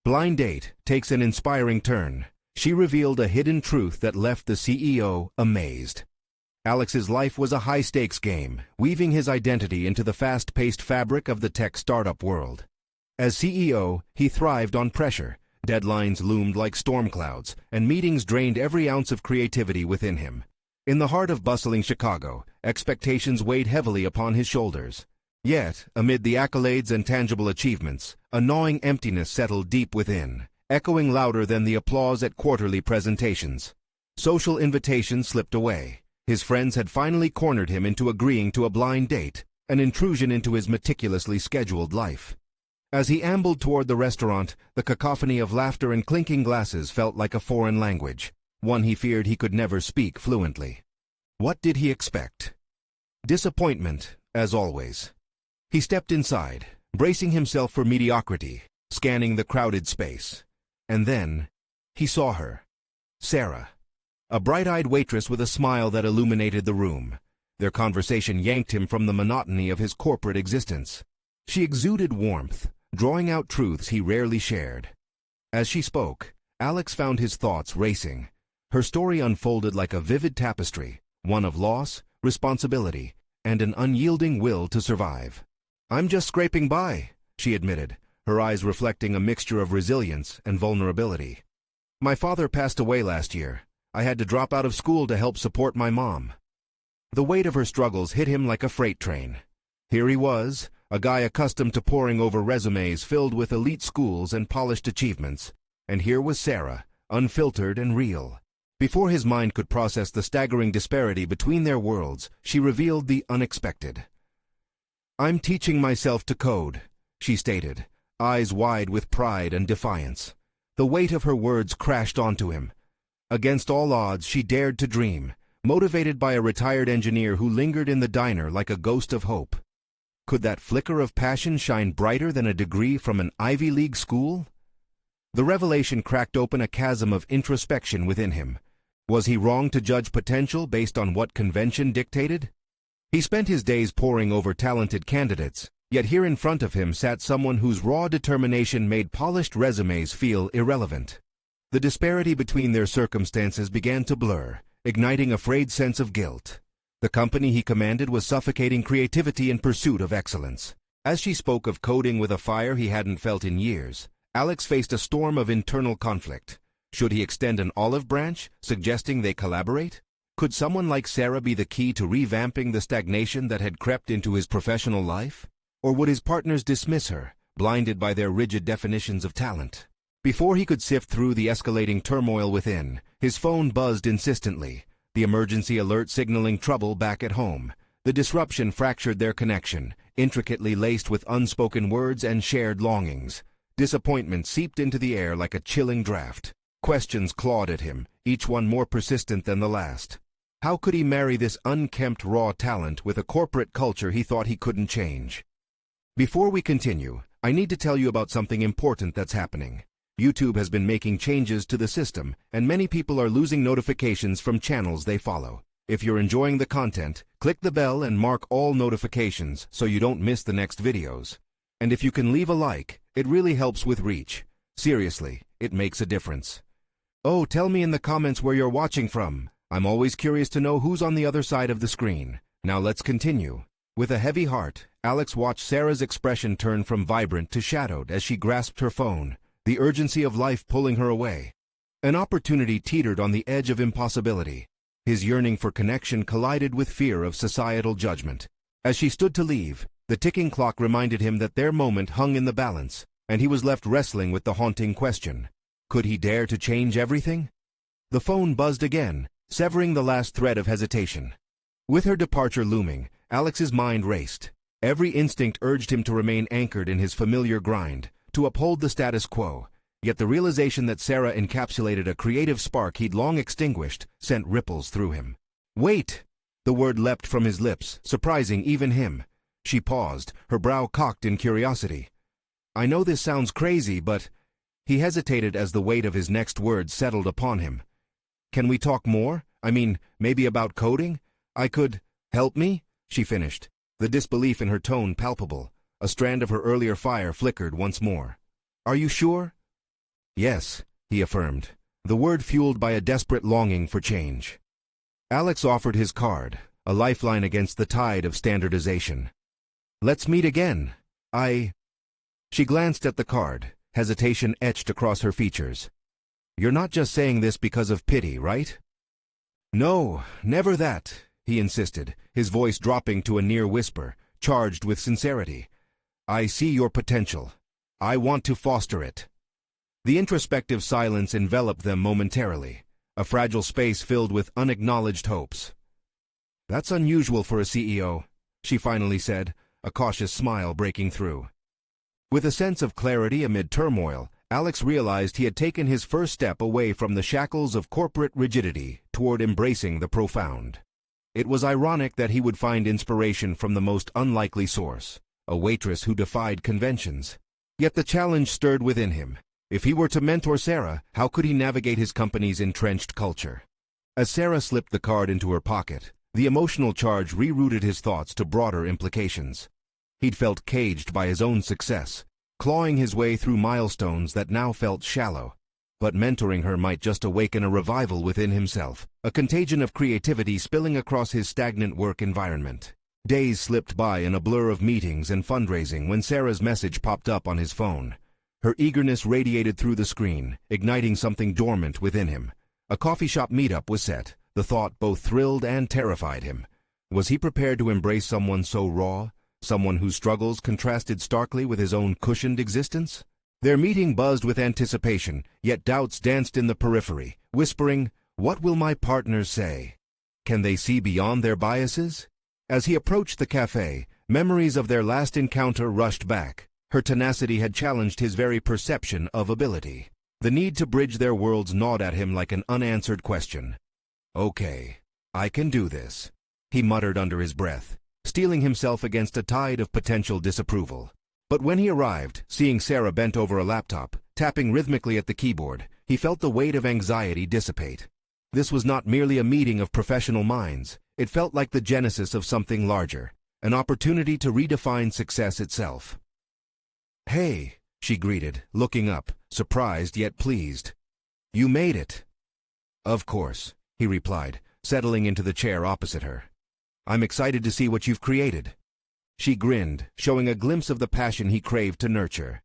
Blind Date takes an inspiring turn. She revealed a hidden truth that left the CEO amazed. Alex's life was a high-stakes game, weaving his identity into the fast-paced fabric of the tech startup world. As CEO, he thrived on pressure. Deadlines loomed like storm clouds, and meetings drained every ounce of creativity within him. In the heart of bustling Chicago, expectations weighed heavily upon his shoulders. Yet, amid the accolades and tangible achievements, a gnawing emptiness settled deep within, echoing louder than the applause at quarterly presentations. Social invitations slipped away. His friends had finally cornered him into agreeing to a blind date, an intrusion into his meticulously scheduled life. As he ambled toward the restaurant, the cacophony of laughter and clinking glasses felt like a foreign language, one he feared he could never speak fluently. What did he expect? Disappointment, as always. He stepped inside, bracing himself for mediocrity, scanning the crowded space. And then, he saw her. Sarah. A bright-eyed waitress with a smile that illuminated the room. Their conversation yanked him from the monotony of his corporate existence. She exuded warmth, drawing out truths he rarely shared. As she spoke, Alex found his thoughts racing. Her story unfolded like a vivid tapestry, one of loss, responsibility, and an unyielding will to survive. "I'm just scraping by," she admitted, her eyes reflecting a mixture of resilience and vulnerability. "My father passed away last year. I had to drop out of school to help support my mom." The weight of her struggles hit him like a freight train. Here he was, a guy accustomed to poring over resumes filled with elite schools and polished achievements. And here was Sarah, unfiltered and real. Before his mind could process the staggering disparity between their worlds, she revealed the unexpected. "I'm teaching myself to code," she stated, eyes wide with pride and defiance. The weight of her words crashed onto him. Against all odds, she dared to dream, motivated by a retired engineer who lingered in the diner like a ghost of hope. Could that flicker of passion shine brighter than a degree from an Ivy League school? The revelation cracked open a chasm of introspection within him. Was he wrong to judge potential based on what convention dictated? He spent his days poring over talented candidates, yet here in front of him sat someone whose raw determination made polished resumes feel irrelevant. The disparity between their circumstances began to blur, igniting a frayed sense of guilt. The company he commanded was suffocating creativity in pursuit of excellence. As she spoke of coding with a fire he hadn't felt in years, Alex faced a storm of internal conflict. Should he extend an olive branch, suggesting they collaborate? Could someone like Sarah be the key to revamping the stagnation that had crept into his professional life? Or would his partners dismiss her, blinded by their rigid definitions of talent? Before he could sift through the escalating turmoil within, his phone buzzed insistently, the emergency alert signaling trouble back at home. The disruption fractured their connection, intricately laced with unspoken words and shared longings. Disappointment seeped into the air like a chilling draft. Questions clawed at him, each one more persistent than the last. How could he marry this unkempt raw talent with a corporate culture he thought he couldn't change? Before we continue, I need to tell you about something important that's happening. YouTube has been making changes to the system, and many people are losing notifications from channels they follow. If you're enjoying the content, click the bell and mark all notifications so you don't miss the next videos. And if you can leave a like, it really helps with reach. Seriously, it makes a difference. Oh, tell me in the comments where you're watching from. I'm always curious to know who's on the other side of the screen. Now let's continue. With a heavy heart, Alex watched Sarah's expression turn from vibrant to shadowed as she grasped her phone, the urgency of life pulling her away. An opportunity teetered on the edge of impossibility. His yearning for connection collided with fear of societal judgment. As she stood to leave, the ticking clock reminded him that their moment hung in the balance, and he was left wrestling with the haunting question. Could he dare to change everything? The phone buzzed again, severing the last thread of hesitation. With her departure looming, Alex's mind raced. Every instinct urged him to remain anchored in his familiar grind, to uphold the status quo. Yet the realization that Sarah encapsulated a creative spark he'd long extinguished sent ripples through him. "Wait!" The word leapt from his lips, surprising even him. She paused, her brow cocked in curiosity. "I know this sounds crazy, but—" He hesitated as the weight of his next words settled upon him. "Can we talk more? I mean, maybe about coding? I could— Help me?" she finished, the disbelief in her tone palpable. A strand of her earlier fire flickered once more. "Are you sure?" Yes, he affirmed, the word fueled by a desperate longing for change. Alex offered his card, a lifeline against the tide of standardization. Let's meet again. She glanced at the card, hesitation etched across her features. You're not just saying this because of pity, right? No, never that, he insisted, his voice dropping to a near whisper, charged with sincerity. I see your potential. I want to foster it. The introspective silence enveloped them momentarily, a fragile space filled with unacknowledged hopes. That's unusual for a CEO, she finally said, a cautious smile breaking through. With a sense of clarity amid turmoil, Alex realized he had taken his first step away from the shackles of corporate rigidity toward embracing the profound. It was ironic that he would find inspiration from the most unlikely source, a waitress who defied conventions. Yet the challenge stirred within him. If he were to mentor Sarah, how could he navigate his company's entrenched culture? As Sarah slipped the card into her pocket, the emotional charge rerouted his thoughts to broader implications. He'd felt caged by his own success, clawing his way through milestones that now felt shallow. But mentoring her might just awaken a revival within himself, a contagion of creativity spilling across his stagnant work environment. Days slipped by in a blur of meetings and fundraising when Sarah's message popped up on his phone. Her eagerness radiated through the screen, igniting something dormant within him. A coffee shop meetup was set. The thought both thrilled and terrified him. Was he prepared to embrace someone so raw? Someone whose struggles contrasted starkly with his own cushioned existence? Their meeting buzzed with anticipation, yet doubts danced in the periphery, whispering, "What will my partners say? Can they see beyond their biases?" As he approached the cafe, memories of their last encounter rushed back. Her tenacity had challenged his very perception of ability. The need to bridge their worlds gnawed at him like an unanswered question. Okay, I can do this, he muttered under his breath, steeling himself against a tide of potential disapproval. But when he arrived, seeing Sarah bent over a laptop, tapping rhythmically at the keyboard, he felt the weight of anxiety dissipate. This was not merely a meeting of professional minds. It felt like the genesis of something larger, an opportunity to redefine success itself. Hey, she greeted, looking up, surprised yet pleased. You made it. Of course, he replied, settling into the chair opposite her. I'm excited to see what you've created. She grinned, showing a glimpse of the passion he craved to nurture.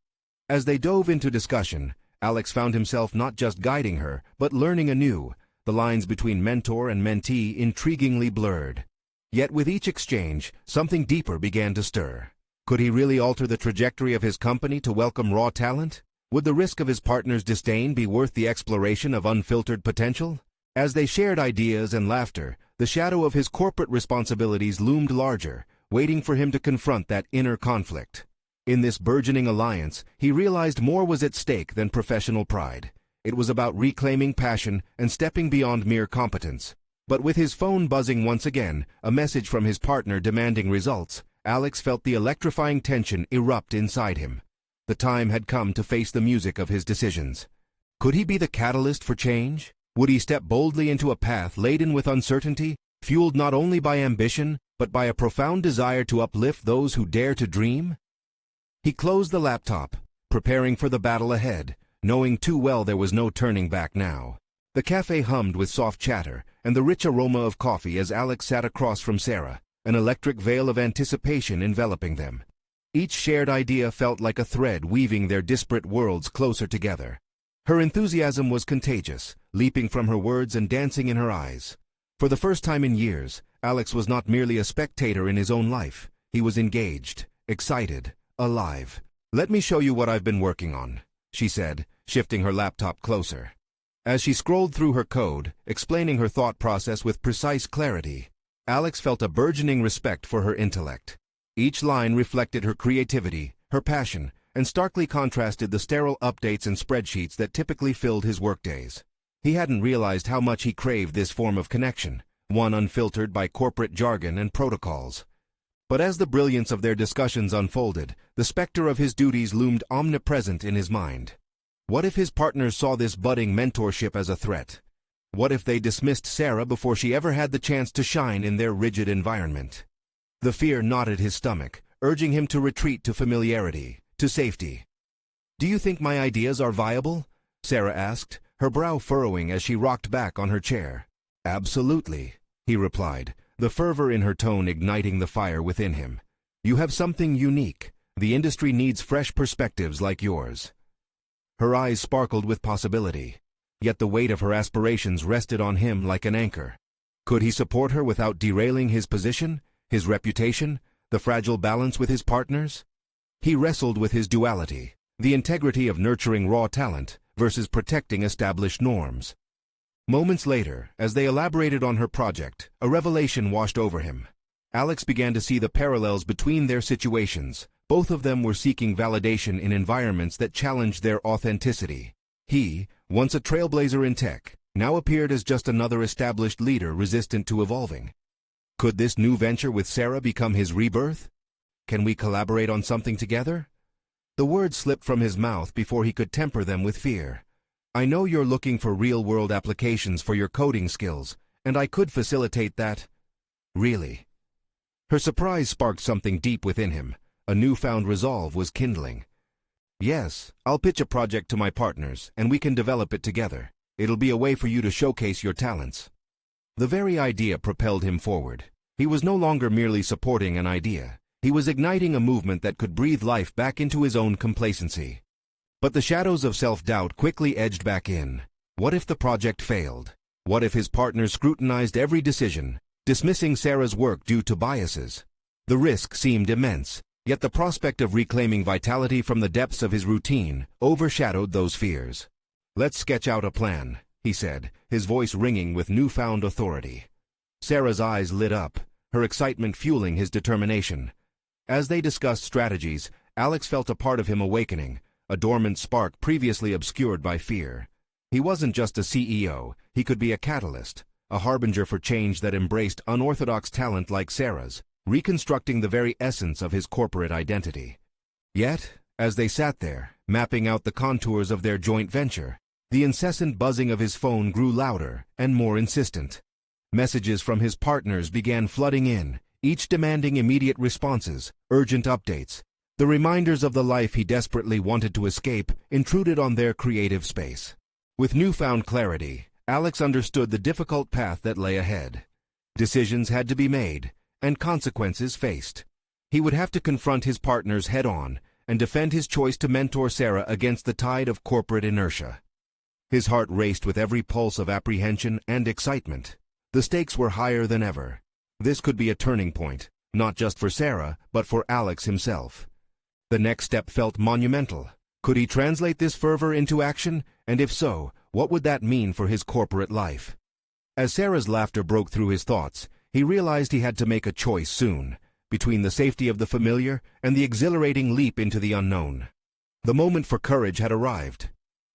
As they dove into discussion, Alex found himself not just guiding her, but learning anew, the lines between mentor and mentee intriguingly blurred. Yet with each exchange, something deeper began to stir. Could he really alter the trajectory of his company to welcome raw talent? Would the risk of his partner's disdain be worth the exploration of unfiltered potential? As they shared ideas and laughter, the shadow of his corporate responsibilities loomed larger, waiting for him to confront that inner conflict. In this burgeoning alliance, he realized more was at stake than professional pride. It was about reclaiming passion and stepping beyond mere competence. But with his phone buzzing once again, a message from his partner demanding results, Alex felt the electrifying tension erupt inside him. The time had come to face the music of his decisions. Could he be the catalyst for change? Would he step boldly into a path laden with uncertainty, fueled not only by ambition, but by a profound desire to uplift those who dare to dream? He closed the laptop, preparing for the battle ahead, knowing too well there was no turning back now. The cafe hummed with soft chatter and the rich aroma of coffee as Alex sat across from Sarah, an electric veil of anticipation enveloping them. Each shared idea felt like a thread weaving their disparate worlds closer together. Her enthusiasm was contagious, leaping from her words and dancing in her eyes. For the first time in years, Alex was not merely a spectator in his own life. He was engaged, excited, alive. Let me show you what I've been working on, she said, shifting her laptop closer. As she scrolled through her code, explaining her thought process with precise clarity, Alex felt a burgeoning respect for her intellect. Each line reflected her creativity, her passion, and starkly contrasted the sterile updates and spreadsheets that typically filled his workdays. He hadn't realized how much he craved this form of connection, one unfiltered by corporate jargon and protocols. But as the brilliance of their discussions unfolded, the specter of his duties loomed omnipresent in his mind. What if his partners saw this budding mentorship as a threat? What if they dismissed Sarah before she ever had the chance to shine in their rigid environment? The fear knotted his stomach, urging him to retreat to familiarity, to safety. Do you think my ideas are viable? Sarah asked, her brow furrowing as she rocked back on her chair. Absolutely, he replied, the fervor in her tone igniting the fire within him. You have something unique. The industry needs fresh perspectives like yours. Her eyes sparkled with possibility, yet the weight of her aspirations rested on him like an anchor. Could he support her without derailing his position, his reputation, the fragile balance with his partners? He wrestled with his duality, the integrity of nurturing raw talent versus protecting established norms. Moments later, as they elaborated on her project, a revelation washed over him. Alex began to see the parallels between their situations. Both of them were seeking validation in environments that challenged their authenticity. He, once a trailblazer in tech, now appeared as just another established leader resistant to evolving. Could this new venture with Sarah become his rebirth? Can we collaborate on something together? The words slipped from his mouth before he could temper them with fear. I know you're looking for real-world applications for your coding skills, and I could facilitate that. Really? Her surprise sparked something deep within him. A newfound resolve was kindling. Yes, I'll pitch a project to my partners, and we can develop it together. It'll be a way for you to showcase your talents. The very idea propelled him forward. He was no longer merely supporting an idea. He was igniting a movement that could breathe life back into his own complacency. But the shadows of self-doubt quickly edged back in. What if the project failed? What if his partners scrutinized every decision, dismissing Sarah's work due to biases? The risk seemed immense. Yet the prospect of reclaiming vitality from the depths of his routine overshadowed those fears. Let's sketch out a plan, he said, his voice ringing with newfound authority. Sarah's eyes lit up, her excitement fueling his determination. As they discussed strategies, Alex felt a part of him awakening, a dormant spark previously obscured by fear. He wasn't just a CEO, he could be a catalyst, a harbinger for change that embraced unorthodox talent like Sarah's, reconstructing the very essence of his corporate identity. Yet, as they sat there, mapping out the contours of their joint venture, the incessant buzzing of his phone grew louder and more insistent. Messages from his partners began flooding in, each demanding immediate responses, urgent updates. The reminders of the life he desperately wanted to escape intruded on their creative space. With newfound clarity, Alex understood the difficult path that lay ahead. Decisions had to be made, and consequences faced. He would have to confront his partners head-on and defend his choice to mentor Sarah against the tide of corporate inertia. His heart raced with every pulse of apprehension and excitement. The stakes were higher than ever. This could be a turning point, not just for Sarah, but for Alex himself. The next step felt monumental. Could he translate this fervor into action? And if so, what would that mean for his corporate life? As Sarah's laughter broke through his thoughts, he realized he had to make a choice soon, between the safety of the familiar and the exhilarating leap into the unknown. The moment for courage had arrived.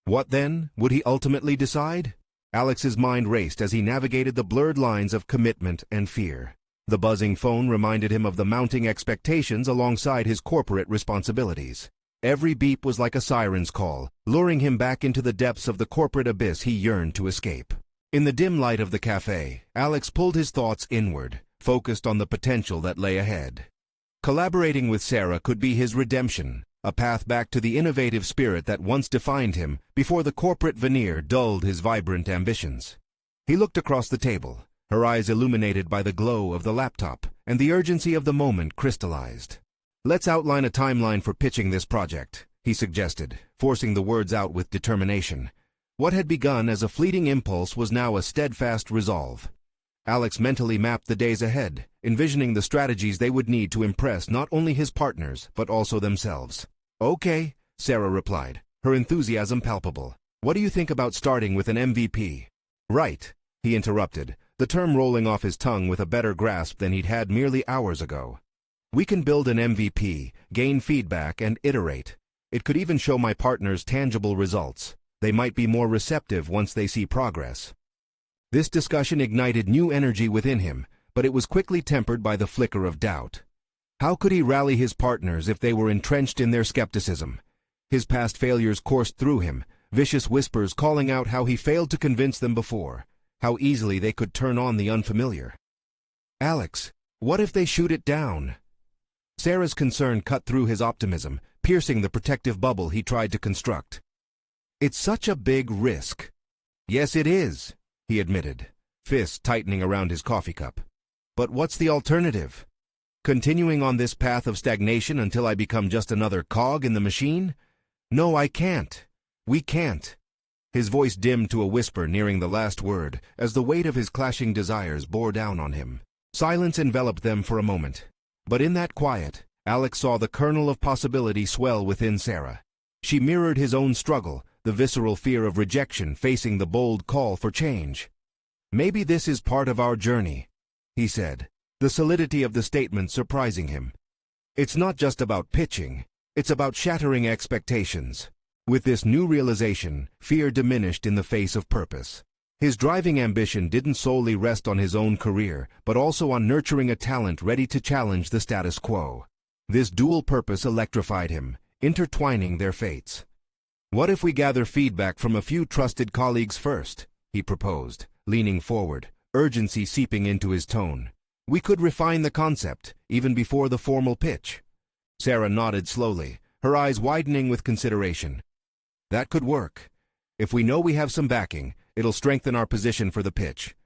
What then would he ultimately decide? Alex's mind raced as he navigated the blurred lines of commitment and fear. The buzzing phone reminded him of the mounting expectations alongside his corporate responsibilities. Every beep was like a siren's call, luring him back into the depths of the corporate abyss he yearned to escape. In the dim light of the cafe, Alex pulled his thoughts inward, focused on the potential that lay ahead. Collaborating with Sarah could be his redemption, a path back to the innovative spirit that once defined him before the corporate veneer dulled his vibrant ambitions. He looked across the table, her eyes illuminated by the glow of the laptop, and the urgency of the moment crystallized. Let's outline a timeline for pitching this project, he suggested, forcing the words out with determination. What had begun as a fleeting impulse was now a steadfast resolve. Alex mentally mapped the days ahead, envisioning the strategies they would need to impress not only his partners, but also themselves. Okay, Sarah replied, her enthusiasm palpable. What do you think about starting with an MVP? Right, he interrupted, the term rolling off his tongue with a better grasp than he'd had merely hours ago. We can build an MVP, gain feedback, and iterate. It could even show my partners tangible results. They might be more receptive once they see progress. This discussion ignited new energy within him, but it was quickly tempered by the flicker of doubt. How could he rally his partners if they were entrenched in their skepticism? His past failures coursed through him, vicious whispers calling out how he failed to convince them before, how easily they could turn on the unfamiliar. Alex, what if they shoot it down? Sarah's concern cut through his optimism, piercing the protective bubble he tried to construct. It's such a big risk. Yes, it is, he admitted, fists tightening around his coffee cup. But what's the alternative? Continuing on this path of stagnation until I become just another cog in the machine? No, I can't. We can't. His voice dimmed to a whisper nearing the last word as the weight of his clashing desires bore down on him. Silence enveloped them for a moment. But in that quiet, Alex saw the kernel of possibility swell within Sarah. She mirrored his own struggle, the visceral fear of rejection facing the bold call for change. Maybe this is part of our journey, he said, the solidity of the statement surprising him. It's not just about pitching, it's about shattering expectations. With this new realization, fear diminished in the face of purpose. His driving ambition didn't solely rest on his own career, but also on nurturing a talent ready to challenge the status quo. This dual purpose electrified him, intertwining their fates. What if we gather feedback from a few trusted colleagues first? He proposed, leaning forward, urgency seeping into his tone. We could refine the concept, even before the formal pitch. Sarah nodded slowly, her eyes widening with consideration. That could work. If we know we have some backing, it'll strengthen our position for the pitch.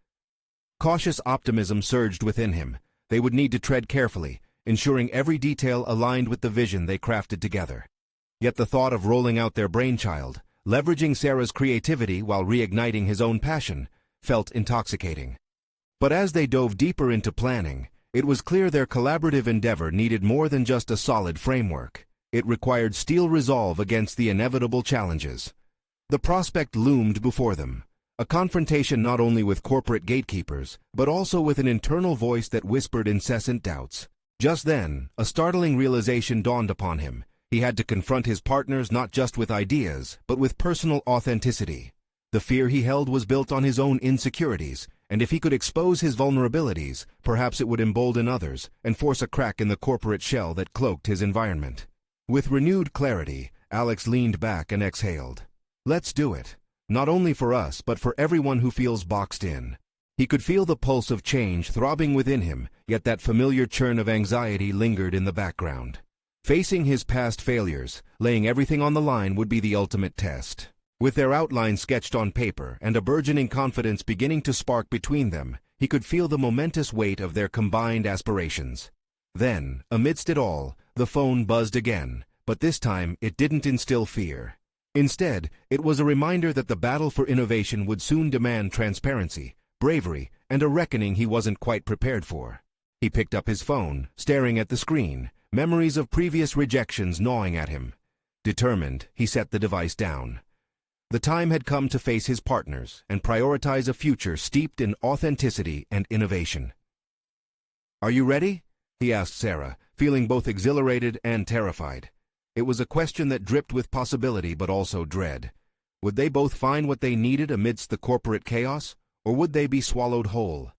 Cautious optimism surged within him. They would need to tread carefully, ensuring every detail aligned with the vision they crafted together. Yet the thought of rolling out their brainchild, leveraging Sarah's creativity while reigniting his own passion, felt intoxicating. But as they dove deeper into planning, it was clear their collaborative endeavor needed more than just a solid framework. It required steel resolve against the inevitable challenges. The prospect loomed before them, a confrontation not only with corporate gatekeepers, but also with an internal voice that whispered incessant doubts. Just then, a startling realization dawned upon him. He had to confront his partners not just with ideas, but with personal authenticity. The fear he held was built on his own insecurities, and if he could expose his vulnerabilities, perhaps it would embolden others and force a crack in the corporate shell that cloaked his environment. With renewed clarity, Alex leaned back and exhaled. Let's do it. Not only for us, but for everyone who feels boxed in. He could feel the pulse of change throbbing within him, yet that familiar churn of anxiety lingered in the background. Facing his past failures, laying everything on the line would be the ultimate test. With their outlines sketched on paper and a burgeoning confidence beginning to spark between them, he could feel the momentous weight of their combined aspirations. Then, amidst it all, the phone buzzed again, but this time it didn't instill fear. Instead, it was a reminder that the battle for innovation would soon demand transparency, bravery, and a reckoning he wasn't quite prepared for. He picked up his phone, staring at the screen, memories of previous rejections gnawing at him. Determined, he set the device down. The time had come to face his partners and prioritize a future steeped in authenticity and innovation. "Are you ready?" he asked Sarah, feeling both exhilarated and terrified. It was a question that dripped with possibility but also dread. Would they both find what they needed amidst the corporate chaos, or would they be swallowed whole?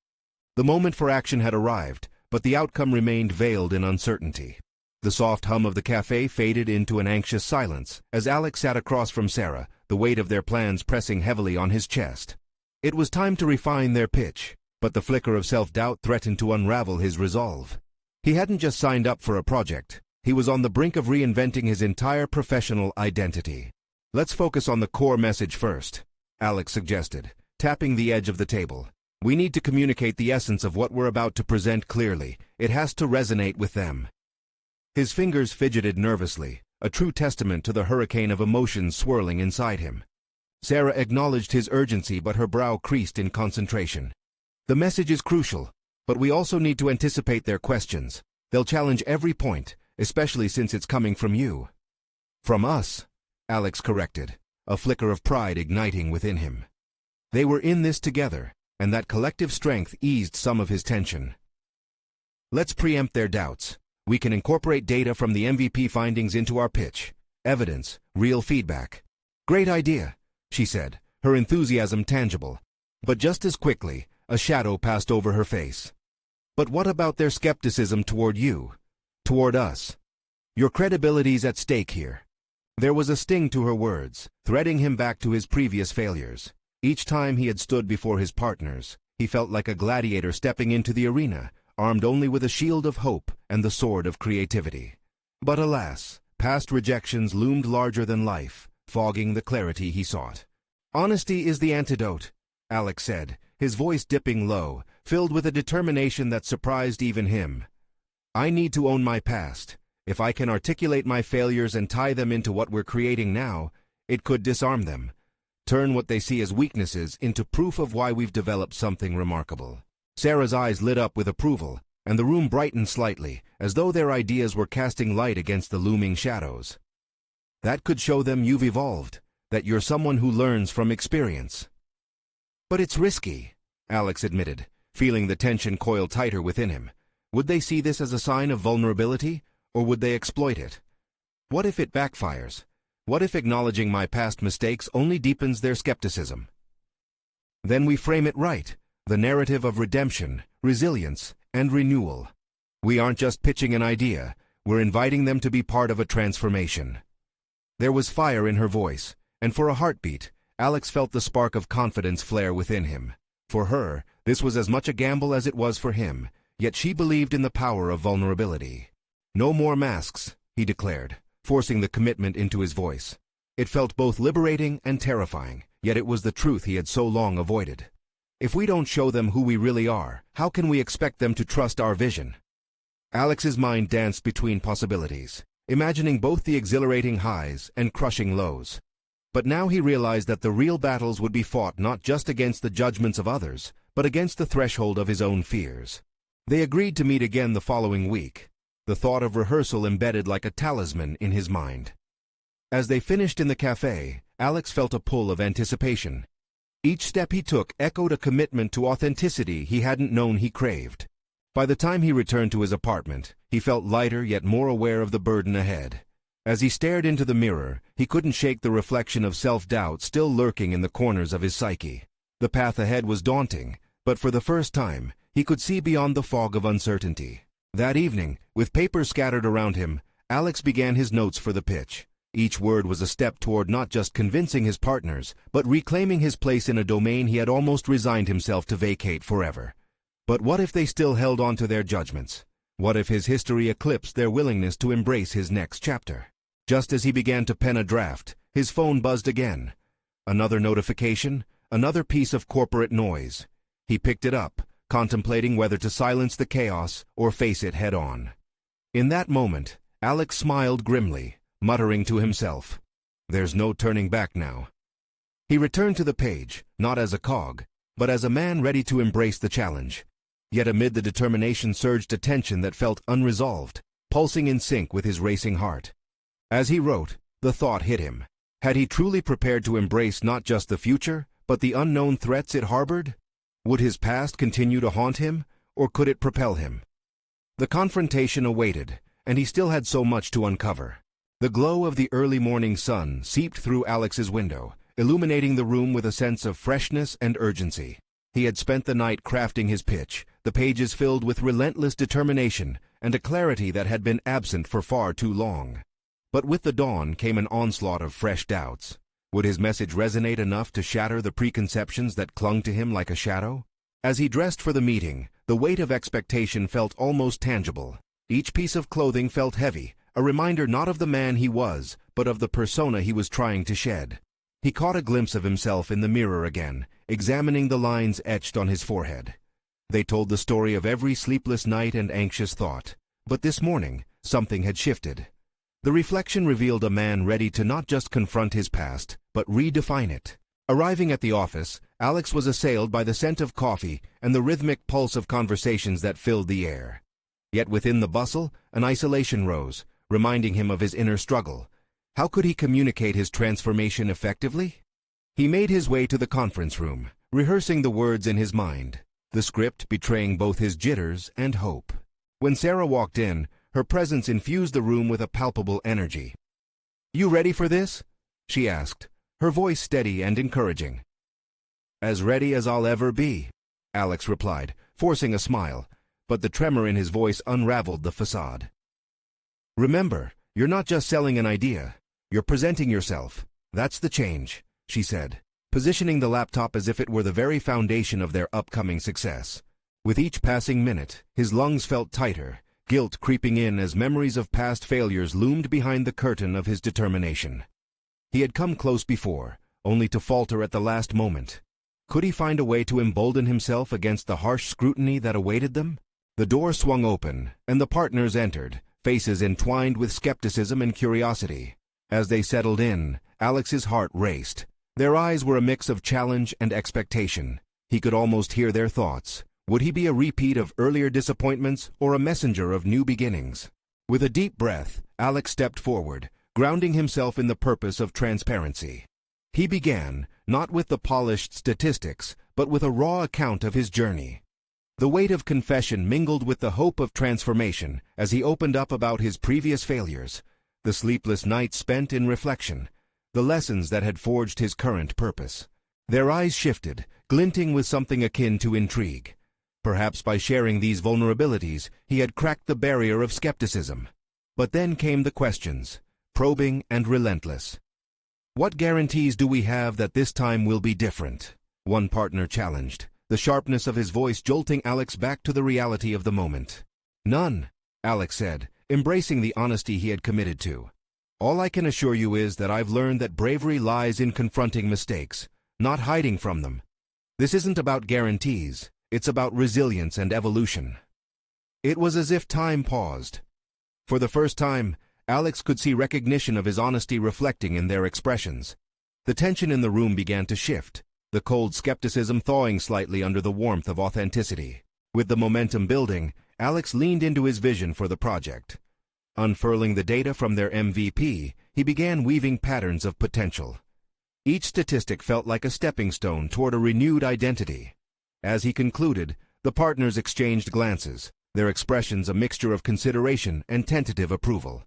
The moment for action had arrived, but the outcome remained veiled in uncertainty. The soft hum of the cafe faded into an anxious silence as Alex sat across from Sarah, the weight of their plans pressing heavily on his chest. It was time to refine their pitch, but the flicker of self-doubt threatened to unravel his resolve. He hadn't just signed up for a project. He was on the brink of reinventing his entire professional identity. "Let's focus on the core message first," Alex suggested, tapping the edge of the table. "We need to communicate the essence of what we're about to present clearly. It has to resonate with them." His fingers fidgeted nervously, a true testament to the hurricane of emotions swirling inside him. Sarah acknowledged his urgency, but her brow creased in concentration. "The message is crucial, but we also need to anticipate their questions. They'll challenge every point, especially since it's coming from you." "From us," Alex corrected, a flicker of pride igniting within him. They were in this together, and that collective strength eased some of his tension. "Let's preempt their doubts. We can incorporate data from the MVP findings into our pitch. Evidence, real feedback." "Great idea," she said, her enthusiasm tangible. But just as quickly, a shadow passed over her face. "But what about their skepticism toward you? Toward us? Your credibility's at stake here." There was a sting to her words, threading him back to his previous failures. Each time he had stood before his partners, he felt like a gladiator stepping into the arena, armed only with a shield of hope and the sword of creativity. But alas, past rejections loomed larger than life, fogging the clarity he sought. "Honesty is the antidote," Alex said, his voice dipping low, filled with a determination that surprised even him. "I need to own my past. If I can articulate my failures and tie them into what we're creating now, it could disarm them. Turn what they see as weaknesses into proof of why we've developed something remarkable." Sarah's eyes lit up with approval, and the room brightened slightly, as though their ideas were casting light against the looming shadows. "That could show them you've evolved, that you're someone who learns from experience." "But it's risky," Alex admitted, feeling the tension coil tighter within him. Would they see this as a sign of vulnerability, or would they exploit it? What if it backfires? What if acknowledging my past mistakes only deepens their skepticism? Then we frame it right, the narrative of redemption, resilience, and renewal. We aren't just pitching an idea, we're inviting them to be part of a transformation. There was fire in her voice, and for a heartbeat, Alex felt the spark of confidence flare within him. For her, this was as much a gamble as it was for him, yet she believed in the power of vulnerability. "No more masks," he declared, forcing the commitment into his voice. It felt both liberating and terrifying, yet it was the truth he had so long avoided. If we don't show them who we really are, how can we expect them to trust our vision? Alex's mind danced between possibilities, imagining both the exhilarating highs and crushing lows. But now he realized that the real battles would be fought not just against the judgments of others, but against the threshold of his own fears. They agreed to meet again the following week, the thought of rehearsal embedded like a talisman in his mind. As they finished in the cafe, Alex felt a pull of anticipation. Each step he took echoed a commitment to authenticity he hadn't known he craved. By the time he returned to his apartment, he felt lighter yet more aware of the burden ahead. As he stared into the mirror, he couldn't shake the reflection of self-doubt still lurking in the corners of his psyche. The path ahead was daunting, but for the first time, he could see beyond the fog of uncertainty. That evening, with papers scattered around him, Alex began his notes for the pitch. Each word was a step toward not just convincing his partners, but reclaiming his place in a domain he had almost resigned himself to vacate forever. But what if they still held on to their judgments? What if his history eclipsed their willingness to embrace his next chapter? Just as he began to pen a draft, his phone buzzed again. Another notification, another piece of corporate noise. He picked it up, contemplating whether to silence the chaos or face it head-on. In that moment, Alex smiled grimly, muttering to himself, "There's no turning back now." He returned to the page, not as a cog, but as a man ready to embrace the challenge. Yet amid the determination surged a tension that felt unresolved, pulsing in sync with his racing heart. As he wrote, the thought hit him. Had he truly prepared to embrace not just the future, but the unknown threats it harbored? Would his past continue to haunt him, or could it propel him? The confrontation awaited, and he still had so much to uncover. The glow of the early morning sun seeped through Alex's window, illuminating the room with a sense of freshness and urgency. He had spent the night crafting his pitch, the pages filled with relentless determination and a clarity that had been absent for far too long. But with the dawn came an onslaught of fresh doubts. Would his message resonate enough to shatter the preconceptions that clung to him like a shadow? As he dressed for the meeting, the weight of expectation felt almost tangible. Each piece of clothing felt heavy, a reminder not of the man he was, but of the persona he was trying to shed. He caught a glimpse of himself in the mirror again, examining the lines etched on his forehead. They told the story of every sleepless night and anxious thought. But this morning, something had shifted. The reflection revealed a man ready to not just confront his past, but redefine it. Arriving at the office, Alex was assailed by the scent of coffee and the rhythmic pulse of conversations that filled the air. Yet within the bustle, an isolation rose, reminding him of his inner struggle. How could he communicate his transformation effectively? He made his way to the conference room, rehearsing the words in his mind, the script betraying both his jitters and hope. When Sarah walked in, her presence infused the room with a palpable energy. "You ready for this?" she asked, her voice steady and encouraging. "As ready as I'll ever be," Alex replied, forcing a smile, but the tremor in his voice unraveled the facade. "Remember, you're not just selling an idea. You're presenting yourself. That's the change," she said, positioning the laptop as if it were the very foundation of their upcoming success. With each passing minute, his lungs felt tighter, guilt creeping in as memories of past failures loomed behind the curtain of his determination. He had come close before, only to falter at the last moment. Could he find a way to embolden himself against the harsh scrutiny that awaited them? The door swung open, and the partners entered, faces entwined with skepticism and curiosity. As they settled in, Alex's heart raced. Their eyes were a mix of challenge and expectation. He could almost hear their thoughts. Would he be a repeat of earlier disappointments or a messenger of new beginnings? With a deep breath, Alex stepped forward, grounding himself in the purpose of transparency. He began, not with the polished statistics, but with a raw account of his journey. The weight of confession mingled with the hope of transformation as he opened up about his previous failures, the sleepless nights spent in reflection, the lessons that had forged his current purpose. Their eyes shifted, glinting with something akin to intrigue. Perhaps by sharing these vulnerabilities, he had cracked the barrier of skepticism. But then came the questions, probing and relentless. What guarantees do we have that this time will be different? One partner challenged, the sharpness of his voice jolting Alex back to the reality of the moment. None, Alex said, embracing the honesty he had committed to. All I can assure you is that I've learned that bravery lies in confronting mistakes, not hiding from them. This isn't about guarantees, it's about resilience and evolution. It was as if time paused. For the first time, Alex could see recognition of his honesty reflecting in their expressions. The tension in the room began to shift, the cold skepticism thawing slightly under the warmth of authenticity. With the momentum building, Alex leaned into his vision for the project. Unfurling the data from their MVP, he began weaving patterns of potential. Each statistic felt like a stepping stone toward a renewed identity. As he concluded, the partners exchanged glances, their expressions a mixture of consideration and tentative approval.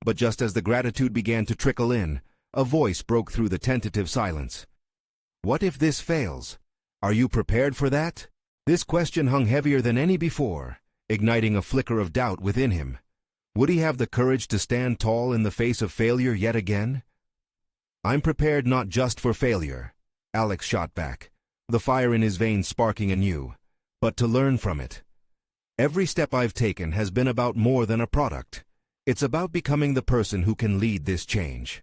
But just as the gratitude began to trickle in, a voice broke through the tentative silence. What if this fails? Are you prepared for that? This question hung heavier than any before, igniting a flicker of doubt within him. Would he have the courage to stand tall in the face of failure yet again? I'm prepared not just for failure, Alex shot back, the fire in his veins sparking anew, but to learn from it. Every step I've taken has been about more than a product. It's about becoming the person who can lead this change.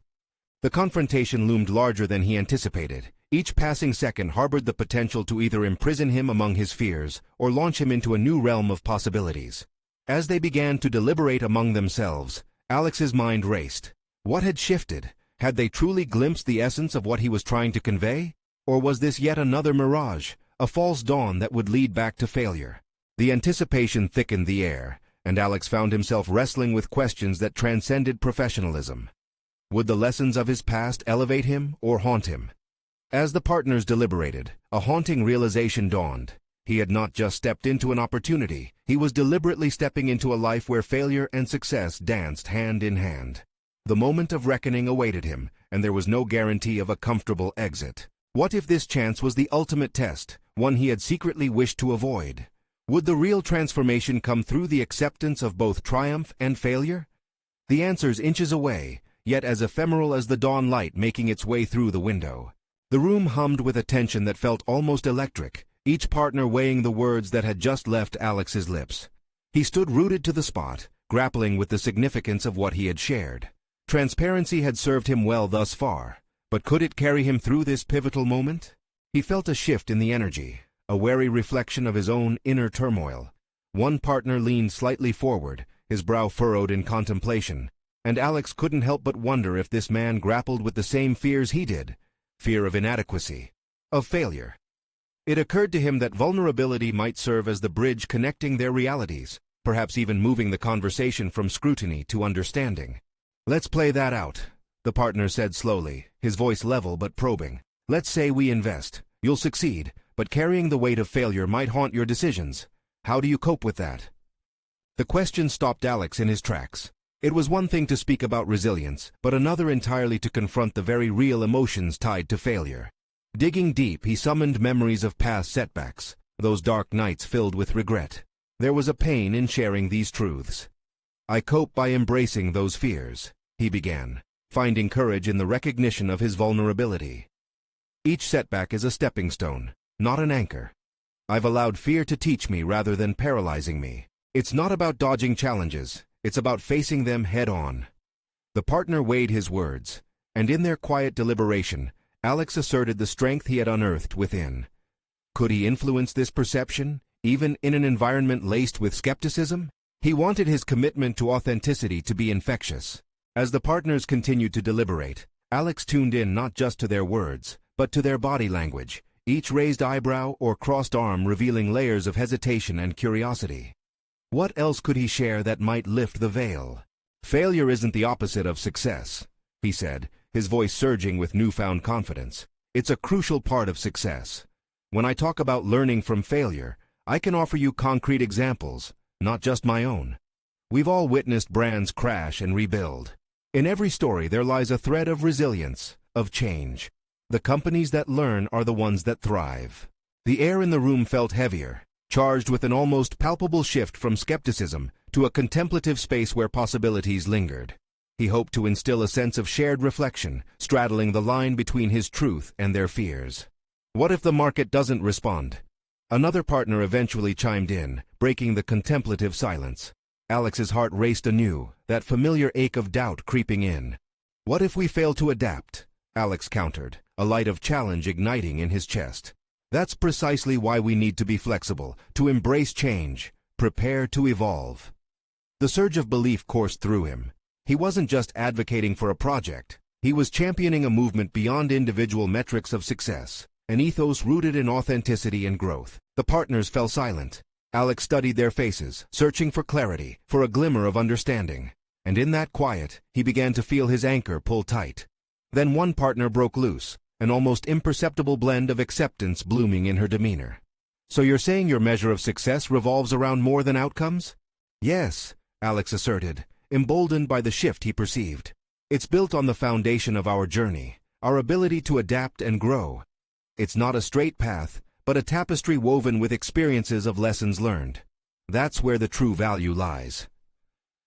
The confrontation loomed larger than he anticipated. Each passing second harbored the potential to either imprison him among his fears or launch him into a new realm of possibilities. As they began to deliberate among themselves, Alex's mind raced. What had shifted? Had they truly glimpsed the essence of what he was trying to convey? Or was this yet another mirage, a false dawn that would lead back to failure? The anticipation thickened the air, and Alex found himself wrestling with questions that transcended professionalism. Would the lessons of his past elevate him or haunt him? As the partners deliberated, a haunting realization dawned. He had not just stepped into an opportunity, he was deliberately stepping into a life where failure and success danced hand in hand. The moment of reckoning awaited him, and there was no guarantee of a comfortable exit. What if this chance was the ultimate test, one he had secretly wished to avoid? Would the real transformation come through the acceptance of both triumph and failure? The answer's inches away, yet as ephemeral as the dawn light making its way through the window. The room hummed with a tension that felt almost electric, each partner weighing the words that had just left Alex's lips. He stood rooted to the spot, grappling with the significance of what he had shared. Transparency had served him well thus far, but could it carry him through this pivotal moment? He felt a shift in the energy, a wary reflection of his own inner turmoil. One partner leaned slightly forward, his brow furrowed in contemplation, and Alex couldn't help but wonder if this man grappled with the same fears he did, fear of inadequacy, of failure. It occurred to him that vulnerability might serve as the bridge connecting their realities, perhaps even moving the conversation from scrutiny to understanding. Let's play that out, the partner said slowly, his voice level but probing. Let's say we invest. You'll succeed, but carrying the weight of failure might haunt your decisions. How do you cope with that? The question stopped Alex in his tracks. It was one thing to speak about resilience, but another entirely to confront the very real emotions tied to failure. Digging deep, he summoned memories of past setbacks, those dark nights filled with regret. There was a pain in sharing these truths. I cope by embracing those fears, he began, finding courage in the recognition of his vulnerability. Each setback is a stepping stone, not an anchor. I've allowed fear to teach me rather than paralyzing me. It's not about dodging challenges, it's about facing them head on. The partner weighed his words, And in their quiet deliberation, Alex asserted the strength he had unearthed within. Could he influence this perception, even in an environment laced with skepticism? He wanted his commitment to authenticity to be infectious. As the partners continued to deliberate, Alex tuned in not just to their words, but to their body language, each raised eyebrow or crossed arm revealing layers of hesitation and curiosity. What else could he share that might lift the veil? "Failure isn't the opposite of success," he said, his voice surging with newfound confidence. "It's a crucial part of success. When I talk about learning from failure, I can offer you concrete examples, not just my own. We've all witnessed brands crash and rebuild. In every story there lies a thread of resilience, of change. The companies that learn are the ones that thrive." The air in the room felt heavier, charged with an almost palpable shift from skepticism to a contemplative space where possibilities lingered. He hoped to instill a sense of shared reflection, straddling the line between his truth and their fears. What if the market doesn't respond? Another partner eventually chimed in, breaking the contemplative silence. Alex's heart raced anew, that familiar ache of doubt creeping in. "What if we fail to adapt?" Alex countered, a light of challenge igniting in his chest. "That's precisely why we need to be flexible, to embrace change, prepare to evolve." The surge of belief coursed through him. He wasn't just advocating for a project. He was championing a movement beyond individual metrics of success, an ethos rooted in authenticity and growth. The partners fell silent. Alex studied their faces, searching for clarity, for a glimmer of understanding. And in that quiet, he began to feel his anchor pull tight. Then one partner broke loose, an almost imperceptible blend of acceptance blooming in her demeanor. "So you're saying your measure of success revolves around more than outcomes?" "Yes," Alex asserted, emboldened by the shift he perceived. "It's built on the foundation of our journey, our ability to adapt and grow. It's not a straight path, but a tapestry woven with experiences of lessons learned. That's where the true value lies."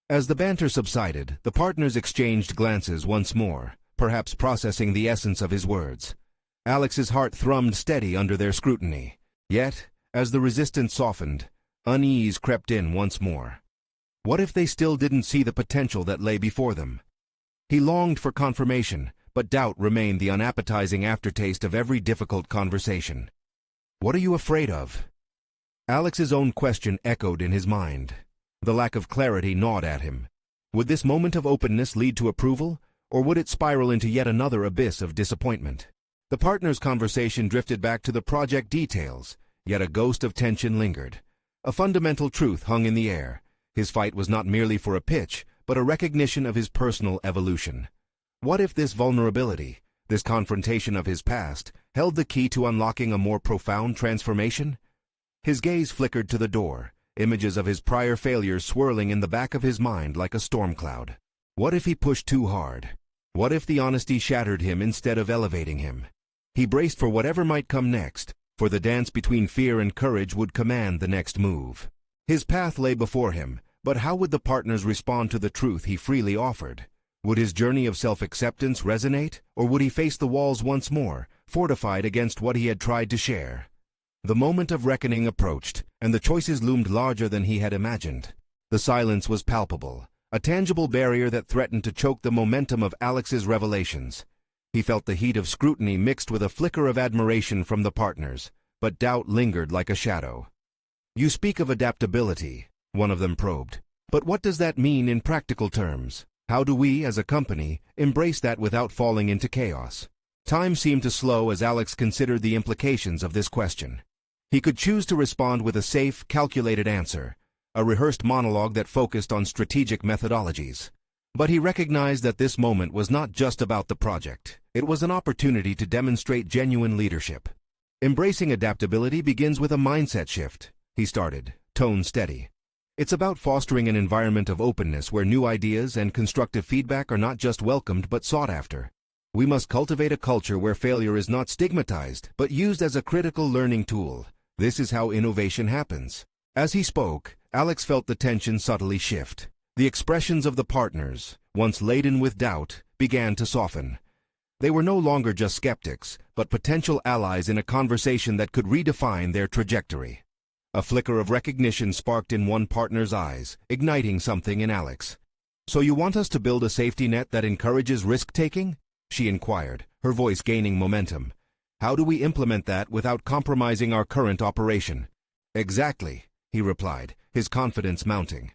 As the banter subsided, the partners exchanged glances once more, perhaps processing the essence of his words. Alex's heart thrummed steady under their scrutiny. Yet, as the resistance softened, unease crept in once more. What if they still didn't see the potential that lay before them? He longed for confirmation, but doubt remained the unappetizing aftertaste of every difficult conversation. "What are you afraid of?" Alex's own question echoed in his mind. The lack of clarity gnawed at him. Would this moment of openness lead to approval, or would it spiral into yet another abyss of disappointment? The partners' conversation drifted back to the project details, yet a ghost of tension lingered. A fundamental truth hung in the air. His fight was not merely for a pitch, but a recognition of his personal evolution. What if this vulnerability, this confrontation of his past, held the key to unlocking a more profound transformation? His gaze flickered to the door, images of his prior failures swirling in the back of his mind like a storm cloud. What if he pushed too hard? What if the honesty shattered him instead of elevating him? He braced for whatever might come next, for the dance between fear and courage would command the next move. His path lay before him, but how would the partners respond to the truth he freely offered? Would his journey of self-acceptance resonate, or would he face the walls once more, fortified against what he had tried to share? The moment of reckoning approached, and the choices loomed larger than he had imagined. The silence was palpable, a tangible barrier that threatened to choke the momentum of Alex's revelations. He felt the heat of scrutiny mixed with a flicker of admiration from the partners, but doubt lingered like a shadow. "You speak of adaptability," one of them probed. "But what does that mean in practical terms? How do we, as a company, embrace that without falling into chaos?" Time seemed to slow as Alex considered the implications of this question. He could choose to respond with a safe, calculated answer, a rehearsed monologue that focused on strategic methodologies. But he recognized that this moment was not just about the project. It was an opportunity to demonstrate genuine leadership. "Embracing adaptability begins with a mindset shift," he started, tone steady. "It's about fostering an environment of openness where new ideas and constructive feedback are not just welcomed but sought after. We must cultivate a culture where failure is not stigmatized but used as a critical learning tool. This is how innovation happens." As he spoke, Alex felt the tension subtly shift. The expressions of the partners, once laden with doubt, began to soften. They were no longer just skeptics, but potential allies in a conversation that could redefine their trajectory. A flicker of recognition sparked in one partner's eyes, igniting something in Alex. "So you want us to build a safety net that encourages risk-taking?" she inquired, her voice gaining momentum. "How do we implement that without compromising our current operation?" "Exactly," he replied, his confidence mounting.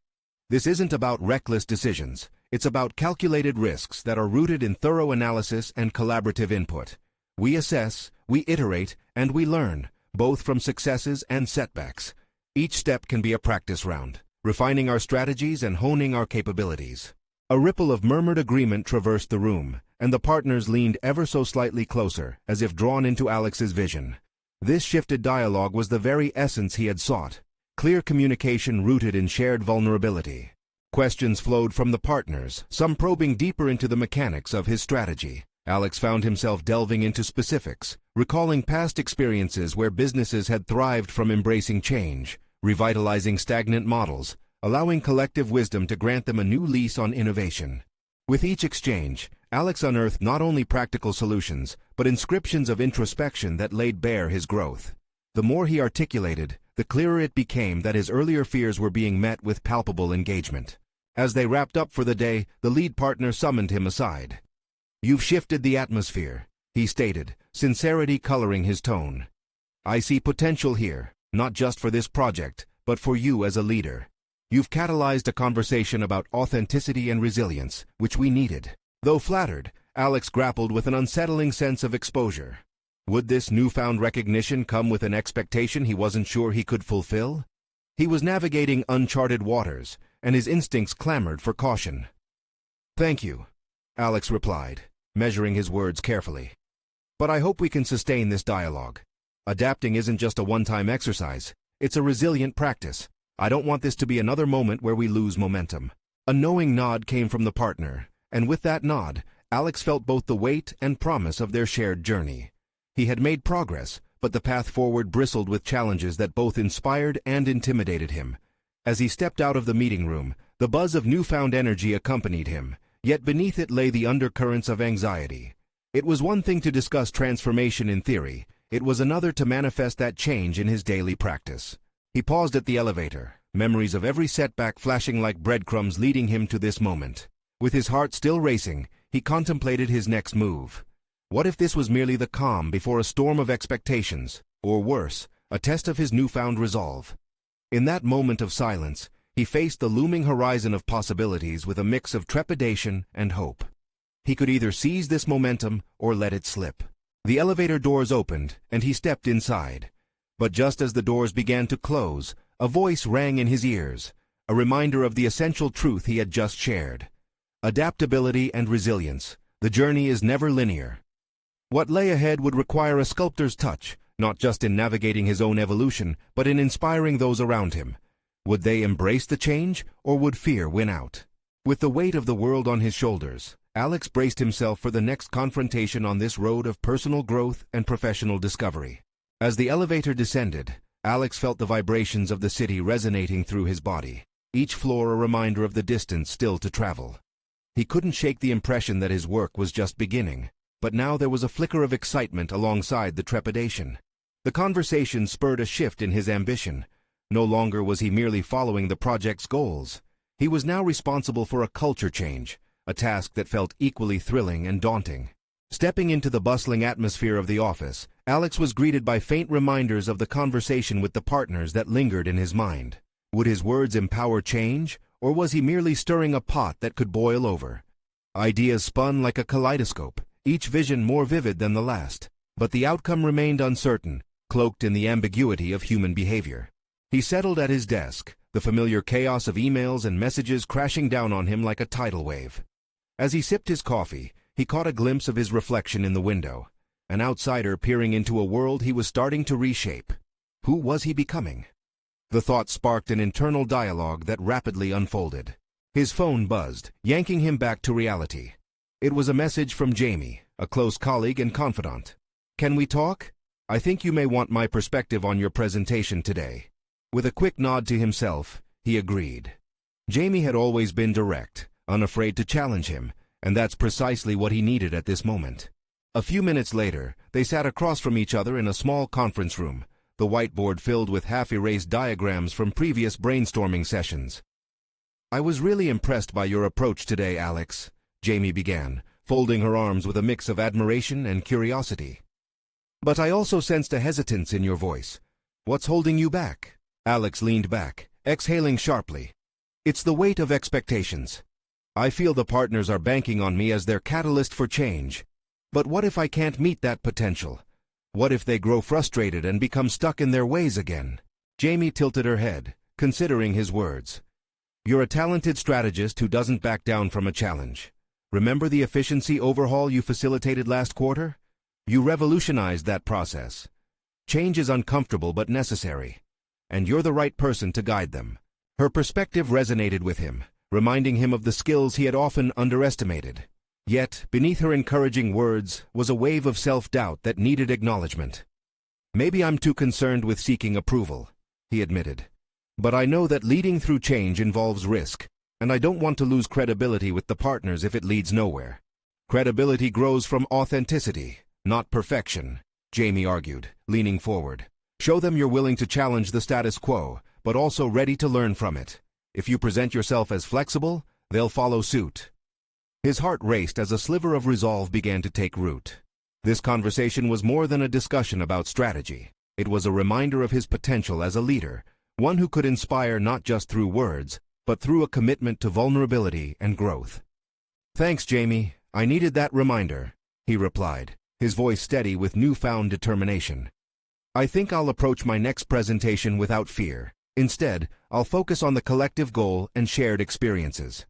"This isn't about reckless decisions. It's about calculated risks that are rooted in thorough analysis and collaborative input. We assess, we iterate, and we learn, both from successes and setbacks. Each step can be a practice round, refining our strategies and honing our capabilities." A ripple of murmured agreement traversed the room, and the partners leaned ever so slightly closer, as if drawn into Alex's vision. This shifted dialogue was the very essence he had sought, clear communication rooted in shared vulnerability. Questions flowed from the partners, some probing deeper into the mechanics of his strategy. Alex found himself delving into specifics, recalling past experiences where businesses had thrived from embracing change, revitalizing stagnant models, allowing collective wisdom to grant them a new lease on innovation. With each exchange, Alex unearthed not only practical solutions, but inscriptions of introspection that laid bare his growth. The more he articulated, the clearer it became that his earlier fears were being met with palpable engagement. As they wrapped up for the day, the lead partner summoned him aside. "You've shifted the atmosphere," he stated, sincerity coloring his tone. "I see potential here, not just for this project, but for you as a leader. You've catalyzed a conversation about authenticity and resilience, which we needed." Though flattered, Alex grappled with an unsettling sense of exposure. Would this newfound recognition come with an expectation he wasn't sure he could fulfill? He was navigating uncharted waters, and his instincts clamored for caution. "Thank you," Alex replied, measuring his words carefully. "But I hope we can sustain this dialogue. Adapting isn't just a one-time exercise, it's a resilient practice. I don't want this to be another moment where we lose momentum." A knowing nod came from the partner, and with that nod, Alex felt both the weight and promise of their shared journey. He had made progress, but the path forward bristled with challenges that both inspired and intimidated him. As he stepped out of the meeting room, the buzz of newfound energy accompanied him, yet beneath it lay the undercurrents of anxiety. It was one thing to discuss transformation in theory, it was another to manifest that change in his daily practice. He paused at the elevator, memories of every setback flashing like breadcrumbs leading him to this moment. With his heart still racing, he contemplated his next move. What if this was merely the calm before a storm of expectations, or worse, a test of his newfound resolve? In that moment of silence, he faced the looming horizon of possibilities with a mix of trepidation and hope. He could either seize this momentum or let it slip. The elevator doors opened, and he stepped inside. But just as the doors began to close, a voice rang in his ears, a reminder of the essential truth he had just shared. Adaptability and resilience. The journey is never linear. What lay ahead would require a sculptor's touch, not just in navigating his own evolution, but in inspiring those around him. Would they embrace the change, or would fear win out? With the weight of the world on his shoulders, Alex braced himself for the next confrontation on this road of personal growth and professional discovery. As the elevator descended, Alex felt the vibrations of the city resonating through his body, each floor a reminder of the distance still to travel. He couldn't shake the impression that his work was just beginning, but now there was a flicker of excitement alongside the trepidation. The conversation spurred a shift in his ambition. No longer was he merely following the project's goals. He was now responsible for a culture change, a task that felt equally thrilling and daunting. Stepping into the bustling atmosphere of the office, Alex was greeted by faint reminders of the conversation with the partners that lingered in his mind. Would his words empower change, or was he merely stirring a pot that could boil over? Ideas spun like a kaleidoscope, each vision more vivid than the last. But the outcome remained uncertain, cloaked in the ambiguity of human behavior. He settled at his desk, the familiar chaos of emails and messages crashing down on him like a tidal wave. As he sipped his coffee, he caught a glimpse of his reflection in the window, an outsider peering into a world he was starting to reshape. Who was he becoming? The thought sparked an internal dialogue that rapidly unfolded. His phone buzzed, yanking him back to reality. It was a message from Jamie, a close colleague and confidant. "Can we talk? I think you may want my perspective on your presentation today." With a quick nod to himself, he agreed. Jamie had always been direct, unafraid to challenge him, and that's precisely what he needed at this moment. A few minutes later, they sat across from each other in a small conference room, the whiteboard filled with half-erased diagrams from previous brainstorming sessions. "I was really impressed by your approach today, Alex," Jamie began, folding her arms with a mix of admiration and curiosity. "But I also sensed a hesitance in your voice. What's holding you back?" Alex leaned back, exhaling sharply. "It's the weight of expectations. I feel the partners are banking on me as their catalyst for change. But what if I can't meet that potential? What if they grow frustrated and become stuck in their ways again?" Jamie tilted her head, considering his words. "You're a talented strategist who doesn't back down from a challenge. Remember the efficiency overhaul you facilitated last quarter? You revolutionized that process. Change is uncomfortable but necessary, and you're the right person to guide them." Her perspective resonated with him, reminding him of the skills he had often underestimated. Yet, beneath her encouraging words was a wave of self-doubt that needed acknowledgement. "Maybe I'm too concerned with seeking approval," he admitted. "But I know that leading through change involves risk, and I don't want to lose credibility with the partners if it leads nowhere. Credibility grows from authenticity, not perfection," Jamie argued, leaning forward. "Show them you're willing to challenge the status quo, but also ready to learn from it. If you present yourself as flexible, they'll follow suit." His heart raced as a sliver of resolve began to take root. This conversation was more than a discussion about strategy. It was a reminder of his potential as a leader, one who could inspire not just through words, but through a commitment to vulnerability and growth. "Thanks, Jamie. I needed that reminder," he replied, his voice steady with newfound determination. "I think I'll approach my next presentation without fear. Instead, I'll focus on the collective goal and shared experiences."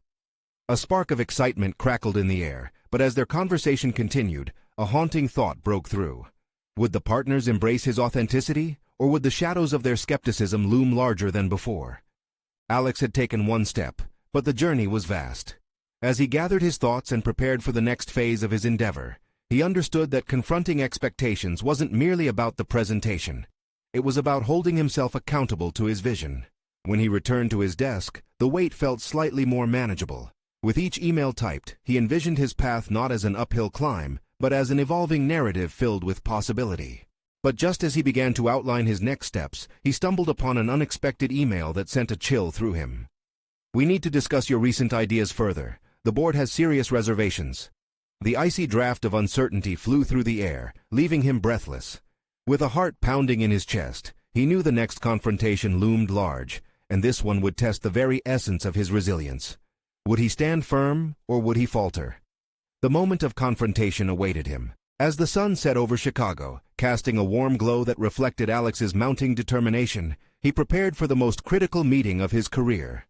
A spark of excitement crackled in the air, but as their conversation continued, a haunting thought broke through. Would the partners embrace his authenticity, or would the shadows of their skepticism loom larger than before? Alex had taken one step, but the journey was vast. As he gathered his thoughts and prepared for the next phase of his endeavor, he understood that confronting expectations wasn't merely about the presentation. It was about holding himself accountable to his vision. When he returned to his desk, the weight felt slightly more manageable. With each email typed, he envisioned his path not as an uphill climb, but as an evolving narrative filled with possibility. But just as he began to outline his next steps, he stumbled upon an unexpected email that sent a chill through him. "We need to discuss your recent ideas further. The board has serious reservations." The icy draft of uncertainty flew through the air, leaving him breathless. With a heart pounding in his chest, he knew the next confrontation loomed large, and this one would test the very essence of his resilience. Would he stand firm, or would he falter? The moment of confrontation awaited him. As the sun set over Chicago, casting a warm glow that reflected Alex's mounting determination, he prepared for the most critical meeting of his career.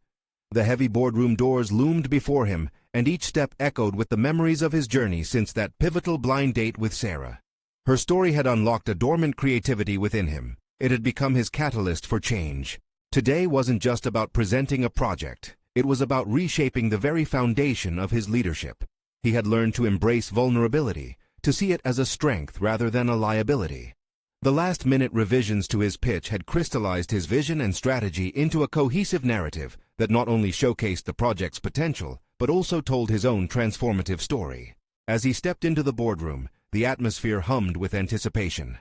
The heavy boardroom doors loomed before him, and each step echoed with the memories of his journey since that pivotal blind date with Sarah. Her story had unlocked a dormant creativity within him. It had become his catalyst for change. Today wasn't just about presenting a project. It was about reshaping the very foundation of his leadership. He had learned to embrace vulnerability, to see it as a strength rather than a liability. The last-minute revisions to his pitch had crystallized his vision and strategy into a cohesive narrative that not only showcased the project's potential, but also told his own transformative story. As he stepped into the boardroom, the atmosphere hummed with anticipation.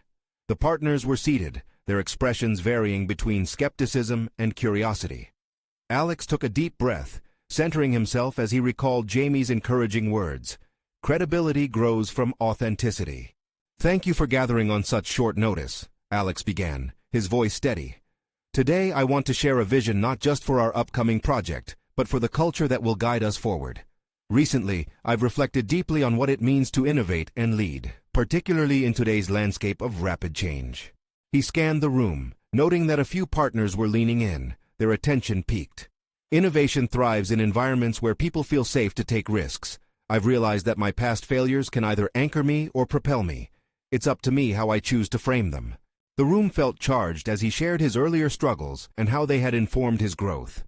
The partners were seated, their expressions varying between skepticism and curiosity. Alex took a deep breath, centering himself as he recalled Jamie's encouraging words. "Credibility grows from authenticity." "Thank you for gathering on such short notice," Alex began, his voice steady. "Today I want to share a vision not just for our upcoming project, but for the culture that will guide us forward. Recently, I've reflected deeply on what it means to innovate and lead, particularly in today's landscape of rapid change." He scanned the room, noting that a few partners were leaning in, their attention peaked. "Innovation thrives in environments where people feel safe to take risks. I've realized that my past failures can either anchor me or propel me. It's up to me how I choose to frame them." The room felt charged as he shared his earlier struggles and how they had informed his growth.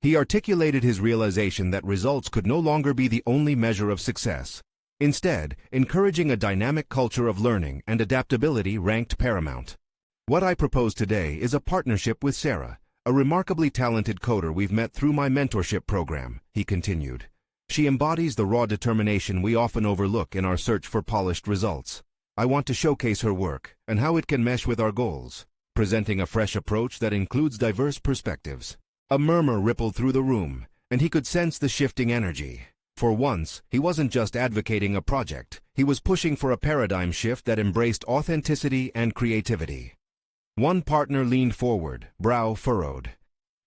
He articulated his realization that results could no longer be the only measure of success. Instead, encouraging a dynamic culture of learning and adaptability ranked paramount. "What I propose today is a partnership with Sarah, a remarkably talented coder we've met through my mentorship program," he continued. "She embodies the raw determination we often overlook in our search for polished results. I want to showcase her work and how it can mesh with our goals, presenting a fresh approach that includes diverse perspectives." A murmur rippled through the room, and he could sense the shifting energy. For once, he wasn't just advocating a project, he was pushing for a paradigm shift that embraced authenticity and creativity. One partner leaned forward, brow furrowed.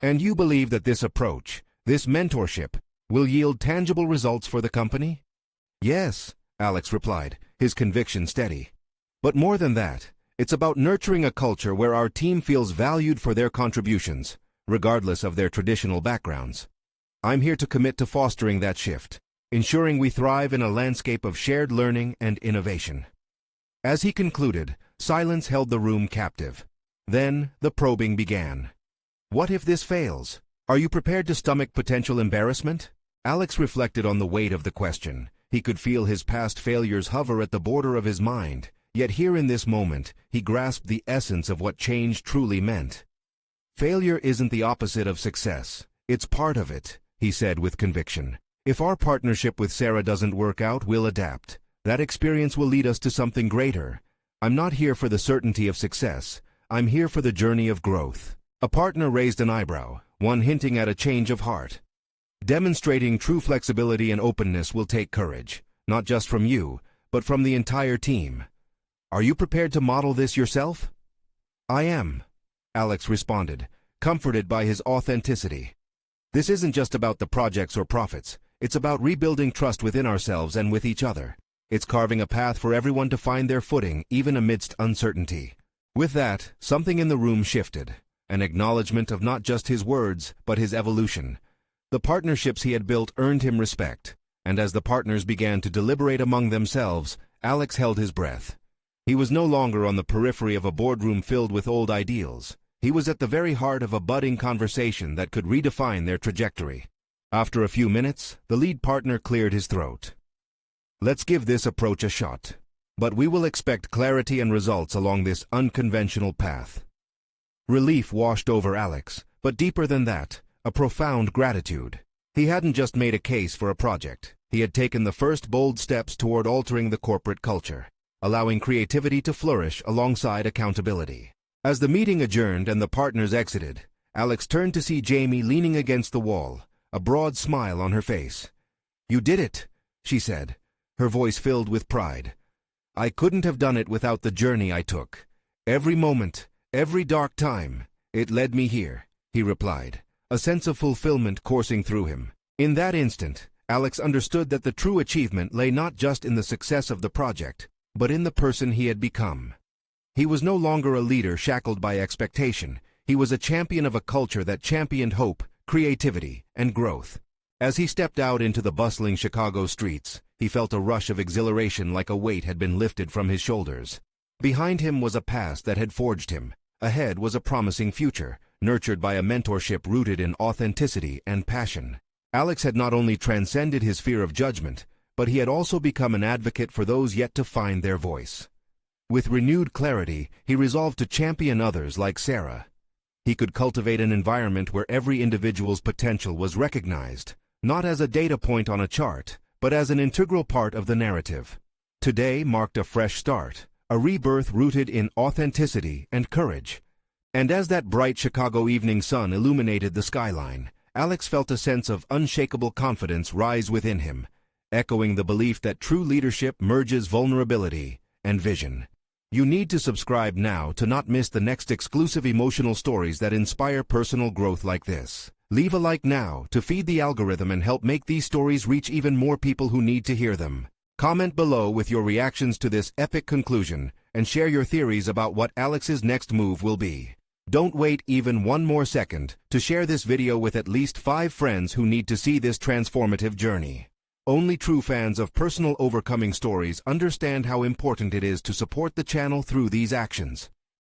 "And you believe that this approach, this mentorship, will yield tangible results for the company?" "Yes," Alex replied, his conviction steady. "But more than that, it's about nurturing a culture where our team feels valued for their contributions, regardless of their traditional backgrounds. I'm here to commit to fostering that shift, ensuring we thrive in a landscape of shared learning and innovation." As he concluded, silence held the room captive. Then, the probing began. "What if this fails? Are you prepared to stomach potential embarrassment?" Alex reflected on the weight of the question. He could feel his past failures hover at the border of his mind, yet here in this moment, he grasped the essence of what change truly meant. "Failure isn't the opposite of success. It's part of it," he said with conviction. "If our partnership with Sarah doesn't work out, we'll adapt. That experience will lead us to something greater. I'm not here for the certainty of success. I'm here for the journey of growth." A partner raised an eyebrow, one hinting at a change of heart. "Demonstrating true flexibility and openness will take courage, not just from you, but from the entire team. Are you prepared to model this yourself?" "I am," Alex responded, comforted by his authenticity. "This isn't just about the projects or profits. It's about rebuilding trust within ourselves and with each other. It's carving a path for everyone to find their footing, even amidst uncertainty." With that, something in the room shifted, an acknowledgement of not just his words, but his evolution. The partnerships he had built earned him respect, and as the partners began to deliberate among themselves, Alex held his breath. He was no longer on the periphery of a boardroom filled with old ideals. He was at the very heart of a budding conversation that could redefine their trajectory. After a few minutes, the lead partner cleared his throat. "Let's give this approach a shot. But we will expect clarity and results along this unconventional path." Relief washed over Alex, but deeper than that, a profound gratitude. He hadn't just made a case for a project. He had taken the first bold steps toward altering the corporate culture, allowing creativity to flourish alongside accountability. As the meeting adjourned and the partners exited, Alex turned to see Jamie leaning against the wall, a broad smile on her face. "You did it," she said, her voice filled with pride. "I couldn't have done it without the journey I took. Every moment, every dark time, it led me here," he replied, a sense of fulfillment coursing through him. In that instant, Alex understood that the true achievement lay not just in the success of the project, but in the person he had become. He was no longer a leader shackled by expectation. He was a champion of a culture that championed hope, creativity, and growth. As he stepped out into the bustling Chicago streets, he felt a rush of exhilaration like a weight had been lifted from his shoulders. Behind him was a past that had forged him. Ahead was a promising future, nurtured by a mentorship rooted in authenticity and passion. Alex had not only transcended his fear of judgment, but he had also become an advocate for those yet to find their voice. With renewed clarity, he resolved to champion others like Sarah. He could cultivate an environment where every individual's potential was recognized, not as a data point on a chart, but as an integral part of the narrative. Today marked a fresh start, a rebirth rooted in authenticity and courage. And as that bright Chicago evening sun illuminated the skyline, Alex felt a sense of unshakable confidence rise within him, echoing the belief that true leadership merges vulnerability and vision. You need to subscribe now to not miss the next exclusive emotional stories that inspire personal growth like this. Leave a like now to feed the algorithm and help make these stories reach even more people who need to hear them. Comment below with your reactions to this epic conclusion and share your theories about what Alex's next move will be. Don't wait even one more second to share this video with at least 5 friends who need to see this transformative journey. Only true fans of personal overcoming stories understand how important it is to support the channel through these actions.